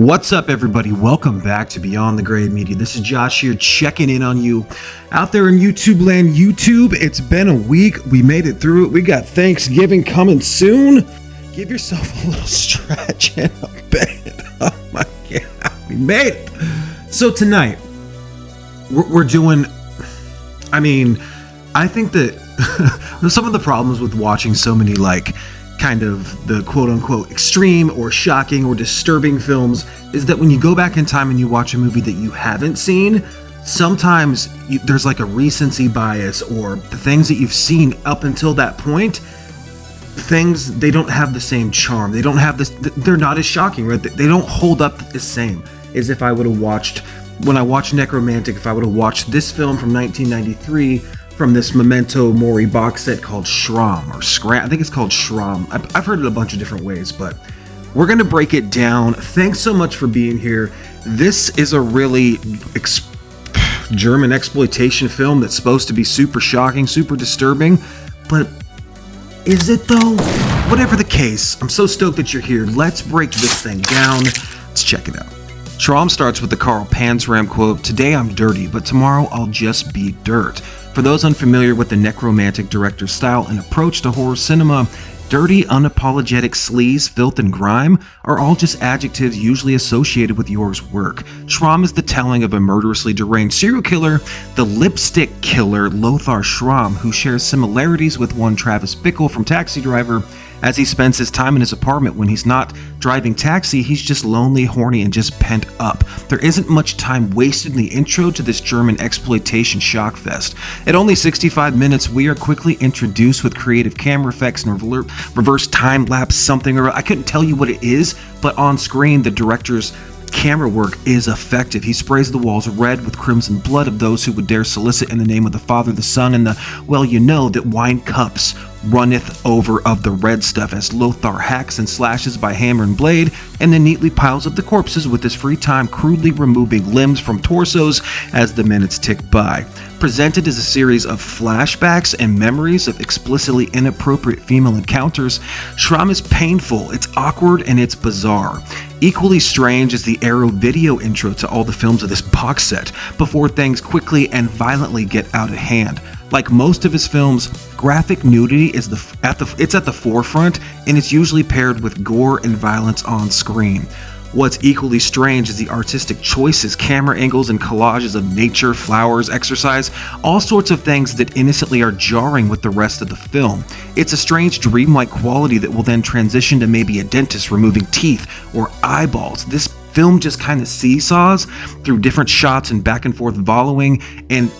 What's up, everybody? Welcome back to Beyond the Grave Media. This is Josh here, checking in on you out there in YouTube land. YouTube, it's been a week. We made it through it. We got Thanksgiving coming soon. Give yourself a little stretch in a bed. Oh my God, we made it. So tonight, we're doing, I think that some of the problems with watching so many kind of the quote-unquote extreme or shocking or disturbing films is that when you go back in time and you watch a movie that you haven't seen, sometimes there's like a recency bias, or the things that you've seen up until that point, they don't have the same charm. They don't have this, they're not as shocking, right? They don't hold up the same as if I would have watched, when I watched Necromantic, if I would have watched this film from 1993 from this Memento Mori box set called Schramm, or Scram. I think it's called Schramm. I've heard it a bunch of different ways, but we're going to break it down. Thanks so much for being here. This is a really German exploitation film that's supposed to be super shocking, super disturbing, but is it though? Whatever the case, I'm so stoked that you're here. Let's break this thing down. Let's check it out. Schramm starts with the Karl Panzram quote, "Today I'm dirty, but tomorrow I'll just be dirt." For those unfamiliar with the necromantic director's style and approach to horror cinema, dirty, unapologetic sleaze, filth, and grime are all just adjectives usually associated with Jorg's work. Schramm is the telling of a murderously deranged serial killer, the lipstick killer Lothar Schramm, who shares similarities with one Travis Bickle from Taxi Driver. As he spends his time in his apartment when he's not driving taxi, he's just lonely, horny, and just pent up. There isn't much time wasted in the intro to this German exploitation shock fest. At only 65 minutes, we are quickly introduced with creative camera effects and reverse time-lapse something, or I couldn't tell you what it is, but on screen, the director's camera work is effective. He sprays the walls red with crimson blood of those who would dare solicit in the name of the Father, the Son, and the, well, you know that wine cups runneth over of the red stuff as Lothar hacks and slashes by hammer and blade, and then neatly piles up the corpses with his free time, crudely removing limbs from torsos as the minutes tick by. Presented as a series of flashbacks and memories of explicitly inappropriate female encounters, Schramm is painful, it's awkward, and it's bizarre. Equally strange is the Arrow video intro to all the films of this box set, before things quickly and violently get out of hand. Like most of his films, graphic nudity is at the forefront, and it's usually paired with gore and violence on screen. What's equally strange is the artistic choices, camera angles, and collages of nature, flowers, exercise, all sorts of things that innocently are jarring with the rest of the film. It's a strange dreamlike quality that will then transition to maybe a dentist removing teeth or eyeballs. This film just kind of seesaws through different shots and back and forth volleying and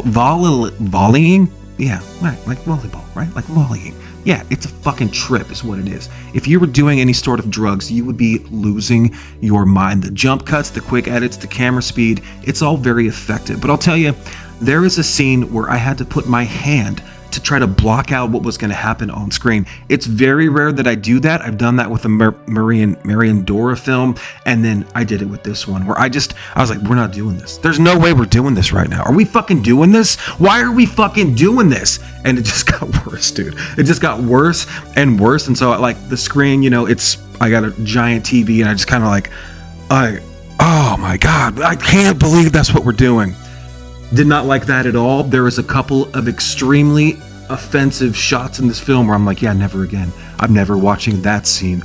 volleying. Yeah, right, like volleyball, right? Like volleying. Yeah, it's a fucking trip is what it is. If you were doing any sort of drugs, you would be losing your mind. The jump cuts, the quick edits, the camera speed, it's all very effective. But I'll tell you, there is a scene where I had to put my hand to try to block out what was going to happen on screen. It's very rare that I do that. I've done that with a Marion Dora film, and then I did it with this one, where I was like, we're not doing this. There's no way we're doing this right now. Are we fucking doing this? Why are we fucking doing this? And it just got worse, dude. It just got worse and worse. And so like the screen, I got a giant TV, and I just kind of oh my God, I can't believe that's what we're doing. Did not like that at all. There was a couple of extremely offensive shots in this film where I'm like, yeah, never again. I'm never watching that scene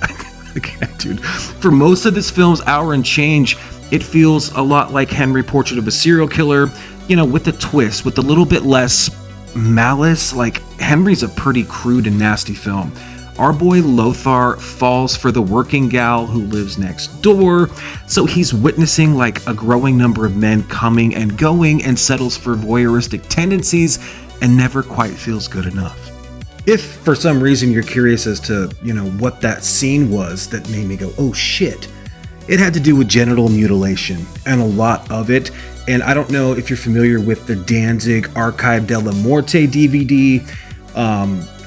again, dude. For most of this film's hour and change, it feels a lot like Henry, Portrait of a Serial Killer, with a twist, with a little bit less malice. Like, Henry's a pretty crude and nasty film. Our boy Lothar falls for the working gal who lives next door, so he's witnessing a growing number of men coming and going, and settles for voyeuristic tendencies and never quite feels good enough. If for some reason you're curious as to, what that scene was that made me go, oh shit, it had to do with genital mutilation, and a lot of it. And I don't know if you're familiar with the Danzig Archive della Morte DVD.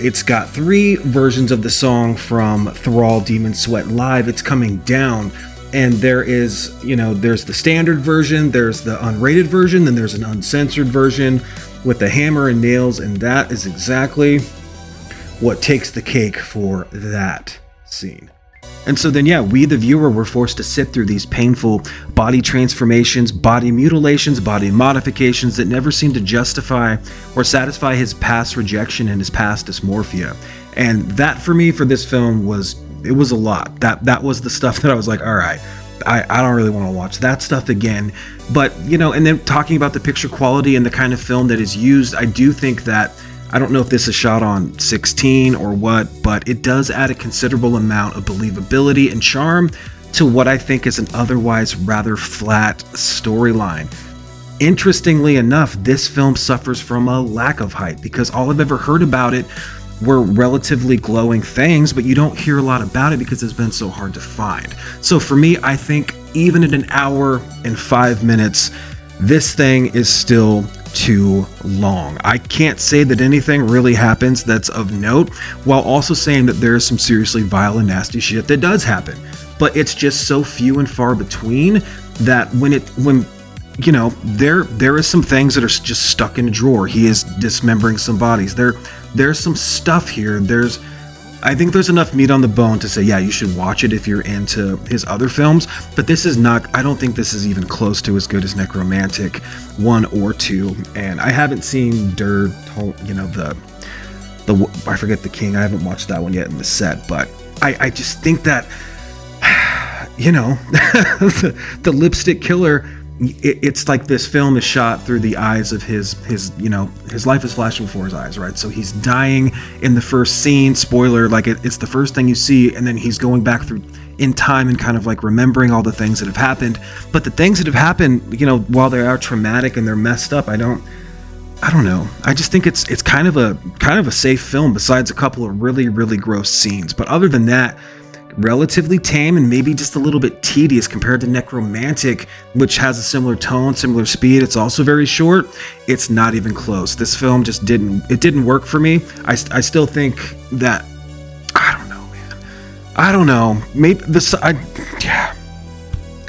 It's got 3 versions of the song from Thrall Demon Sweat Live. It's coming down, and there is, there's the standard version, there's the unrated version, then there's an uncensored version with the hammer and nails, and that is exactly what takes the cake for that scene. And so then, yeah, we, the viewer, were forced to sit through these painful body transformations, body mutilations, body modifications that never seemed to justify or satisfy his past rejection and his past dysmorphia. And that, for me, for this film, was a lot. That was the stuff that I was like, all right, I don't really want to watch that stuff again. But, and then talking about the picture quality and the kind of film that is used, I do think that, I don't know if this is shot on 16 or what, but it does add a considerable amount of believability and charm to what I think is an otherwise rather flat storyline. Interestingly enough, this film suffers from a lack of hype, because all I've ever heard about it were relatively glowing things, but you don't hear a lot about it because it's been so hard to find. So for me, I think even at 1 hour and 5 minutes, this thing is still too long. I can't say that anything really happens that's of note, while also saying that there is some seriously vile and nasty shit that does happen. But it's just so few and far between that there is some things that are just stuck in a drawer. He is dismembering some bodies. There's some stuff here. I think there's enough meat on the bone to say, yeah, you should watch it if you're into his other films, but this is not, I don't think this is even close to as good as Necromantic 1 or 2, and I haven't seen I forget the King, I haven't watched that one yet in the set, but I just think that, the Lipstick Killer, it's like this film is shot through the eyes of his life is flashing before his eyes, right? So he's dying in the first scene, spoiler, like it's the first thing you see, and then he's going back through in time and kind of like remembering all the things that have happened. But the things that have happened, while they are traumatic and they're messed up, I don't know. I just think it's kind of a safe film, besides a couple of really, really gross scenes. But other than that, relatively tame and maybe just a little bit tedious compared to Necromantic, which has a similar tone, similar speed. It's also very short. It's not even close. This film just didn't work for me. I still think that, I don't know, man. I don't know. Maybe I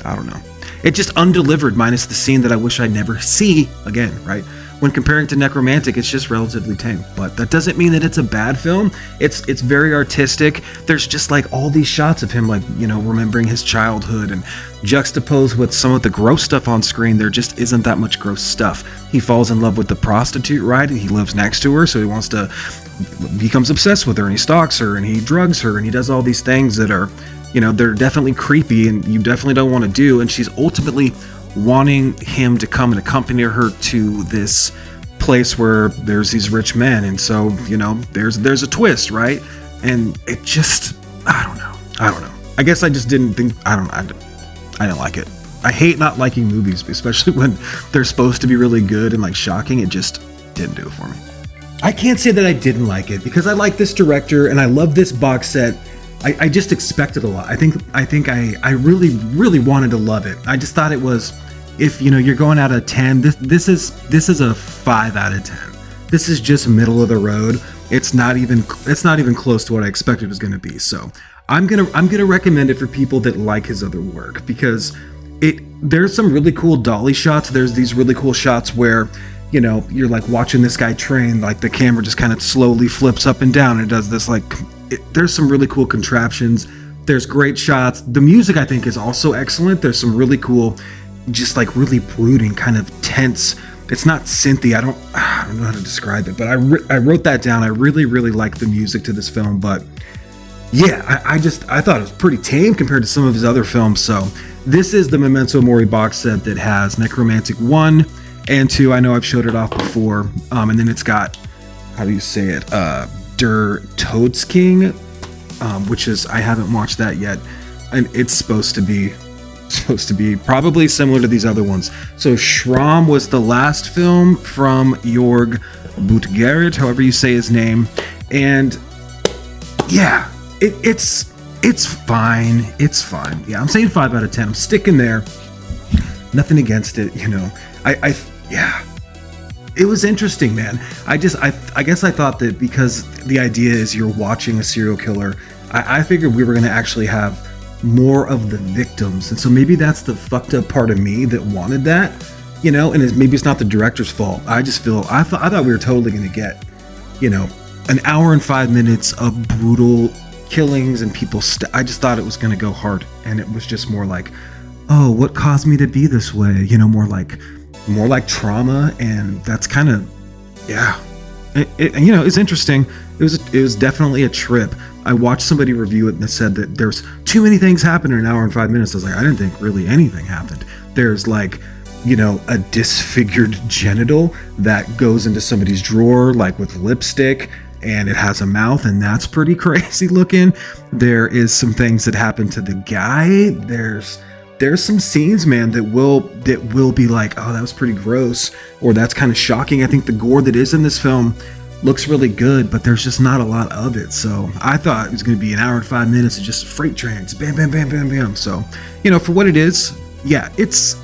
don't know. It just undelivered, minus the scene that I wish I'd never see again, right? When comparing to Necromantic, it's just relatively tame, but that doesn't mean that it's a bad film. It's very artistic. There's just like all these shots of him, like, remembering his childhood, and juxtaposed with some of the gross stuff on screen, there just isn't that much gross stuff. He falls in love with the prostitute, right? He lives next to her, so he becomes obsessed with her, and he stalks her, and he drugs her, and he does all these things that are, they're definitely creepy, and you definitely don't want to do, and she's ultimately wanting him to come and accompany her to this place where there's these rich men, and so there's a twist, right? And it just, I don't know. I guess I just didn't think, I didn't like it. I hate not liking movies, especially when they're supposed to be really good and like shocking. It just didn't do it for me. I can't say that I didn't like it, because I like this director and I love this box set. I just expected a lot. I think I really, really wanted to love it. I just thought it was, if you're going out of 10, this is a 5 out of 10. This is just middle of the road. It's not even close to what I expected it was going to be. So I'm gonna recommend it for people that like his other work, because there's some really cool dolly shots. There's these really cool shots where you're like watching this guy train, like the camera just kind of slowly flips up and down and it does this there's some really cool contraptions. There's great shots. The music, I think, is also excellent. There's some really cool, just like really brooding, kind of tense. It's not synthy. I don't know how to describe it, but I wrote that down. I really, really like the music to this film. But yeah, I thought it was pretty tame compared to some of his other films. So this is the Memento Mori box set that has Necromantic 1 and 2. I know I've showed it off before. And then it's got, how do you say it? Der Todsking, which is, I haven't watched that yet, and it's supposed to be probably similar to these other ones. So Schramm was the last film from Jorg Buttergereit, however you say his name, and yeah, it's fine. It's fine. Yeah, I'm saying 5 out of 10. I'm sticking there. Nothing against it, yeah. It was interesting, man. I guess I thought that because the idea is you're watching a serial killer, I figured we were going to actually have more of the victims. And so maybe that's the fucked up part of me that wanted that, and maybe it's not the director's fault. I thought we were totally going to get, 1 hour and 5 minutes of brutal killings and people. I just thought it was going to go hard, and it was just more like, oh, what caused me to be this way? You know, more like trauma, and that's kind of, yeah. You know, it's interesting. It was definitely a trip. I watched somebody review it and they said that there's too many things happen in an hour and 5 minutes. I was like, I didn't think really anything happened. There's like, you know, a disfigured genital that goes into somebody's drawer, like with lipstick, and it has a mouth, and that's pretty crazy looking. There is some things that happen to the guy. There's some scenes, man, that will be like, oh, that was pretty gross, or that's kind of shocking. I think the gore that is in this film looks really good, but there's just not a lot of it. So I thought it was going to be an hour and 5 minutes of just freight trains, bam, bam, bam, bam, bam. So, you know, for what it is, yeah, it's,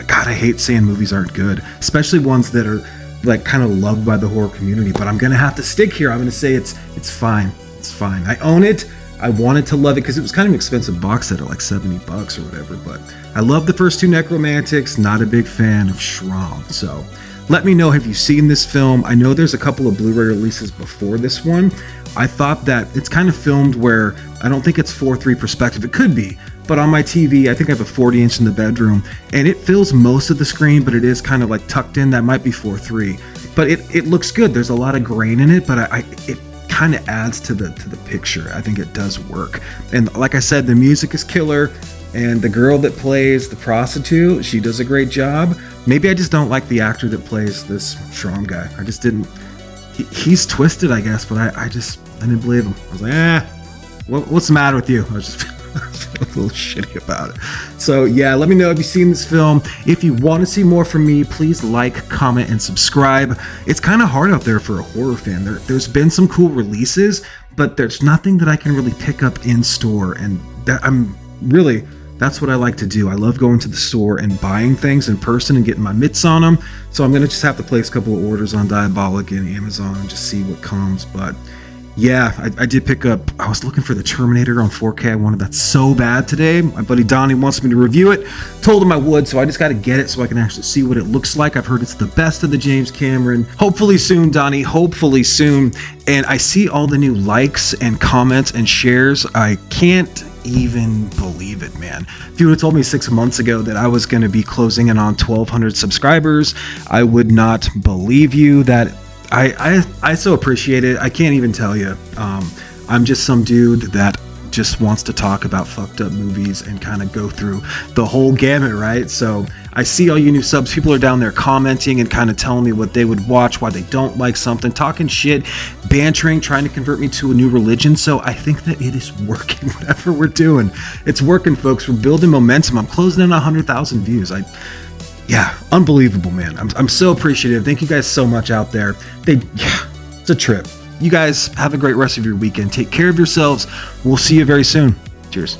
God, I hate saying movies aren't good, especially ones that are like kind of loved by the horror community, but I'm going to have to stick here. I'm going to say it's fine. It's fine. I own it. I wanted to love it because it was kind of an expensive box set at like $70 or whatever, but I love the first two Necromantics, not a big fan of Schramm. So let me know, have you seen this film? I know there's a couple of Blu-ray releases before this one. I thought that it's kind of filmed where I don't think it's 4:3 perspective. It could be, but on my TV, I think I have a 40-inch in the bedroom, and it fills most of the screen, but it is kind of like tucked in. That might be 4:3, but it looks good. There's a lot of grain in it, but it kind of adds to the picture. I think it does work. And like I said, the music is killer, and the girl that plays the prostitute, she does a great job. Maybe I just don't like the actor that plays this Schramm guy. I just didn't. He's twisted, I guess, but I didn't believe him. I was like, what's the matter with you? I was just a little shitty about it. So yeah, let me know if you've seen this film. If you want to see more from me, please like, comment, and subscribe. It's kind of hard out there for a horror fan. There's been some cool releases, but there's nothing that I can really pick up in store, and that's what I like to do. I love going to the store and buying things in person and getting my mitts on them. So I'm going to just have to place a couple of orders on Diabolic and Amazon and just see what comes. But yeah, I did pick up, I was looking for the Terminator on 4K. I wanted that so bad today. My buddy Donnie wants me to review it. Told him I would, so I just got to get it so I can actually see what it looks like. I've heard it's the best of the James Cameron. Hopefully soon, Donnie, hopefully soon. And I see all the new likes and comments and shares. I can't even believe it, man. If you would have told me 6 months ago that I was going to be closing in on 1,200 subscribers, I would not believe you. That I so appreciate it. I can't even tell you. I'm just some dude that just wants to talk about fucked up movies and kind of go through the whole gamut, right? So I see all you new subs. People are down there commenting and kind of telling me what they would watch, why they don't like something, talking shit, bantering, trying to convert me to a new religion. So I think that it is working, whatever we're doing. It's working, folks. We're building momentum. I'm closing in 100,000 views. Yeah, unbelievable, man. I'm so appreciative. Thank you guys so much out there. It's a trip. You guys have a great rest of your weekend. Take care of yourselves. We'll see you very soon. Cheers.